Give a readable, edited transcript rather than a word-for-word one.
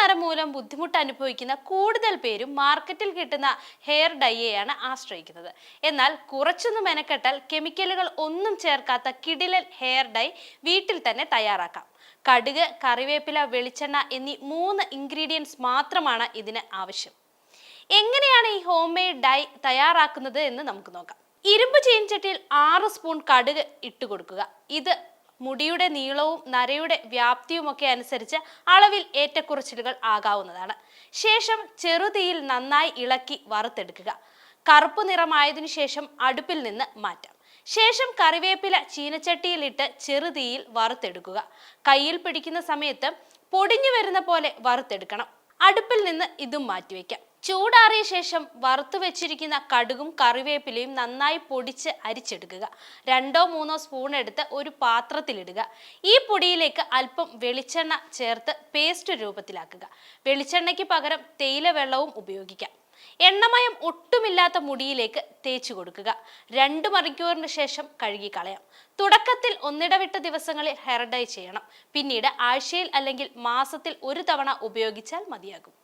നിറം മൂലം ബുദ്ധിമുട്ട് അനുഭവിക്കുന്ന കൂടുതൽ പേരും മാർക്കറ്റിൽ കിട്ടുന്ന ഹെയർ ഡൈയെയാണ് ആശ്രയിക്കുന്നത്. എന്നാൽ കുറച്ചൊന്ന് മെനക്കെട്ടാൽ കെമിക്കലുകൾ ഒന്നും ചേർക്കാത്ത കിടിലൻ ഹെയർ ഡൈ വീട്ടിൽ തന്നെ തയ്യാറാക്കാം. കടുക്, കറിവേപ്പില, വെളിച്ചെണ്ണ എന്നീ 3 ഇൻഗ്രീഡിയൻസ് മാത്രമാണ് ഇതിന് ആവശ്യം. എങ്ങനെയാണ് ഈ ഹോം മെയ്ഡ് ഡൈ തയ്യാറാക്കുന്നത് എന്ന് നമുക്ക് നോക്കാം. ഇരുമ്പ് ചീനച്ചട്ടിയിൽ 6 സ്പൂൺ കടുക് ഇട്ട് കൊടുക്കുക. ഇത് മുടിയുടെ നീളവും നരയുടെ വ്യാപ്തിയുമൊക്കെ അനുസരിച്ച് അളവിൽ ഏറ്റക്കുറച്ചിലുകൾ ആകാവുന്നതാണ്. ശേഷം ചെറുതീയിൽ നന്നായി ഇളക്കി വറുത്തെടുക്കുക. കറുപ്പ് നിറമായതിനു ശേഷം അടുപ്പിൽ നിന്ന് മാറ്റാം. ശേഷം കറിവേപ്പില ചീനച്ചട്ടിയിലിട്ട് ചെറുതീയിൽ വറുത്തെടുക്കുക. കയ്യിൽ പിടിക്കുന്ന സമയത്ത് പൊടിഞ്ഞു വരുന്ന പോലെ വറുത്തെടുക്കണം. അടുപ്പിൽ നിന്ന് ഇതും മാറ്റിവെക്കാം. ചൂടാറിയ ശേഷം വറുത്തു വെച്ചിരിക്കുന്ന കടുകും കറിവേപ്പിലയും നന്നായി പൊടിച്ച് അരിച്ചെടുക്കുക. 2-3 സ്പൂൺ എടുത്ത് ഒരു പാത്രത്തിലിടുക. ഈ പൊടിയിലേക്ക് അല്പം വെളിച്ചെണ്ണ ചേർത്ത് പേസ്റ്റ് രൂപത്തിലാക്കുക. വെളിച്ചെണ്ണയ്ക്ക് പകരം തേയില വെള്ളവും ഉപയോഗിക്കാം. എണ്ണമയം ഒട്ടുമില്ലാത്ത മുടിയിലേക്ക് തേച്ചു കൊടുക്കുക. 2 മണിക്കൂറിന് ശേഷം കഴുകിക്കളയാം. തുടക്കത്തിൽ ഒന്നിടവിട്ട ദിവസങ്ങളിൽ ഹെയർ ഡൈ ചെയ്യണം. പിന്നീട് ആഴ്ചയിൽ അല്ലെങ്കിൽ മാസത്തിൽ 1 തവണ ഉപയോഗിച്ചാൽ മതിയാകും.